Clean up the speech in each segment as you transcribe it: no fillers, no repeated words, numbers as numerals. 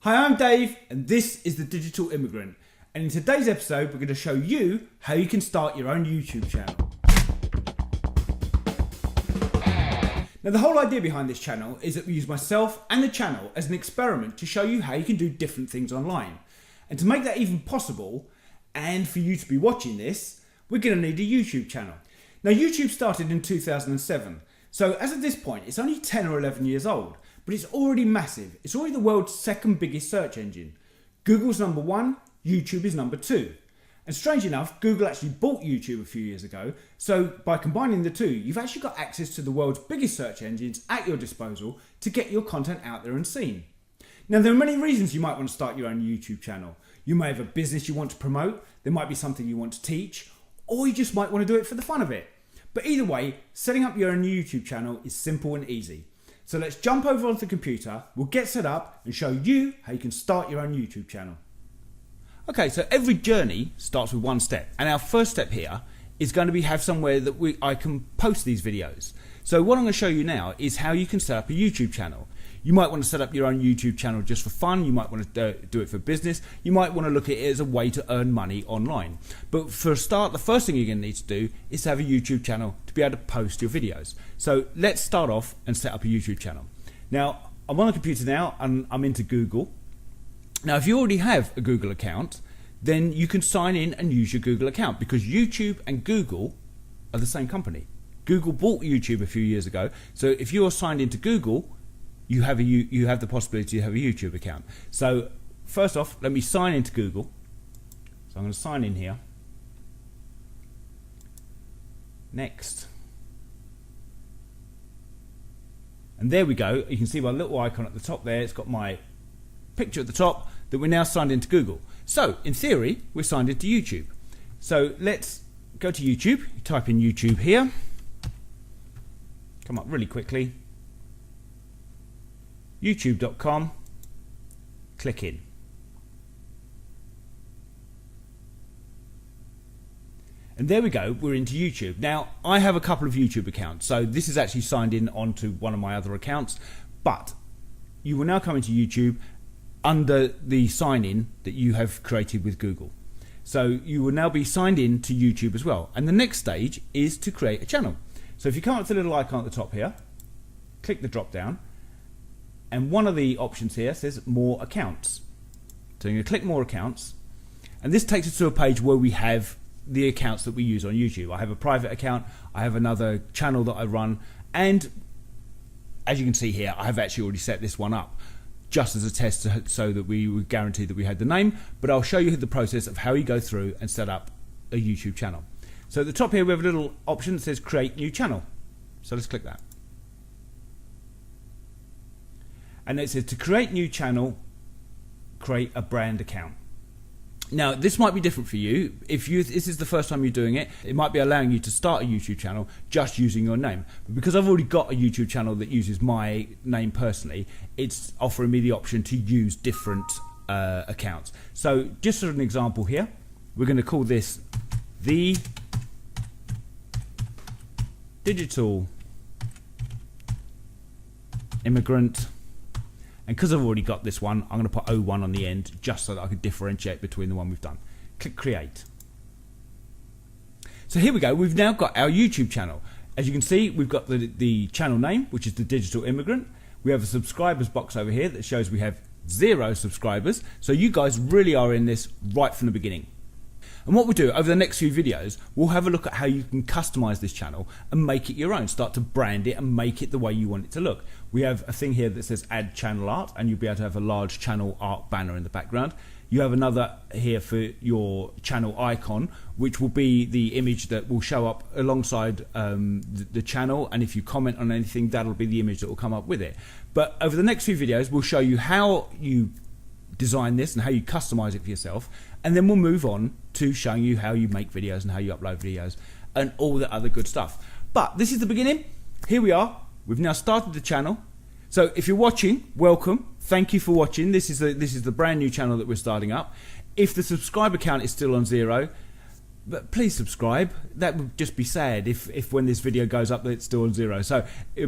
Hi, I'm Dave and this is the Digital Immigrant, and in today's episode we're going to show you how you can start your own YouTube channel. Now the whole idea behind this channel is that we use myself and the channel as an experiment to show you how you can do different things online. And to make that even possible, and for you to be watching this, we're going to need a YouTube channel. Now YouTube started in 2007, so as of this point it's only 10 or 11 years old. But it's already massive. It's already the world's second biggest search engine. Google's number one, YouTube is number two. And strange enough, Google actually bought YouTube a few years ago. So by combining the two, you've actually got access to the world's biggest search engines at your disposal to get your content out there and seen. Now there are many reasons you might want to start your own YouTube channel. You may have a business you want to promote, there might be something you want to teach, or you just might want to do it for the fun of it. But either way, setting up your own YouTube channel is simple and easy. So let's jump over onto the computer, we'll get set up and show you how you can start your own YouTube channel. Okay, so every journey starts with one step, and our first step here is going to be have somewhere that I can post these videos. So what I'm going to show you now is how you can set up a YouTube channel. You might want to set up your own YouTube channel just for fun, you might want to do it for business, you might want to look at it as a way to earn money online. But for a start, the first thing you're going to need to do is to have a YouTube channel to be able to post your videos. So let's start off and set up a YouTube channel. Now, I'm on the computer now and I'm into Google. Now, if you already have a Google account, then you can sign in and use your Google account because YouTube and Google are the same company. Google bought YouTube a few years ago, so if you're signed into Google, you have the possibility to have a YouTube account. So first off, let me sign into Google. So I'm going to sign in here. Next. And there we go. You can see my little icon at the top there. It's got my picture at the top that we're now signed into Google. So in theory, we're signed into YouTube. So let's go to YouTube. You type in YouTube here. Come up really quickly. YouTube.com, click in. And there we go, we're into YouTube. Now, I have a couple of YouTube accounts, so this is actually signed in onto one of my other accounts, but you will now come into YouTube under the sign-in that you have created with Google. So you will now be signed in to YouTube as well. And the next stage is to create a channel. So if you come up to the little icon at the top here, click the drop down, and one of the options here says more accounts. So you're going to click more accounts, and this takes us to a page where we have the accounts that we use on YouTube. I have a private account, I have another channel that I run, and as you can see here, I have actually already set this one up just as a test so that we would guarantee that we had the name, but I'll show you the process of how you go through and set up a YouTube channel. So at the top here we have a little option that says create new channel. So let's click that. And it says to create new channel, create a brand account. Now this might be different for you. If this is the first time you're doing it, it might be allowing you to start a YouTube channel just using your name. But because I've already got a YouTube channel that uses my name personally, it's offering me the option to use different accounts. So just as an example here, we're going to call this the Digital Immigrant. And because I've already got this one, I'm going to put 01 on the end just so that I can differentiate between the one we've done. Click create. So here we go, we've now got our YouTube channel. As you can see, we've got the channel name, which is the Digital Immigrant. We have a subscribers box over here that shows we have 0 subscribers. So you guys really are in this right from the beginning. And what we'll do over the next few videos, we'll have a look at how you can customize this channel and make it your own. Start to brand it and make it the way you want it to look. We have a thing here that says add channel art, and you'll be able to have a large channel art banner in the background. You have another here for your channel icon, which will be the image that will show up alongside the channel, and if you comment on anything, that'll be the image that will come up with it. But over the next few videos, we'll show you how you design this and how you customize it for yourself, and then we'll move on to showing you how you make videos and how you upload videos and all the other good stuff. But this is the beginning. Here we are. We've now started the channel. So if you're watching, welcome. Thank you for watching. This is the brand new channel that we're starting up. If the subscriber count is still on 0, but please subscribe. That would just be sad if when this video goes up it's still on 0. So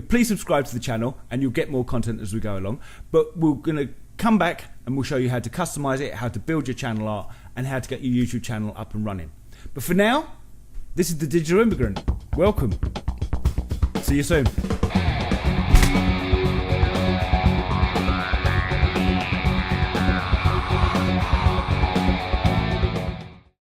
please subscribe to the channel and you'll get more content as we go along. But we're going to come back and we'll show you how to customize it, how to build your channel art, and how to get your YouTube channel up and running. But for now, this is the Digital Immigrant. Welcome. See you soon.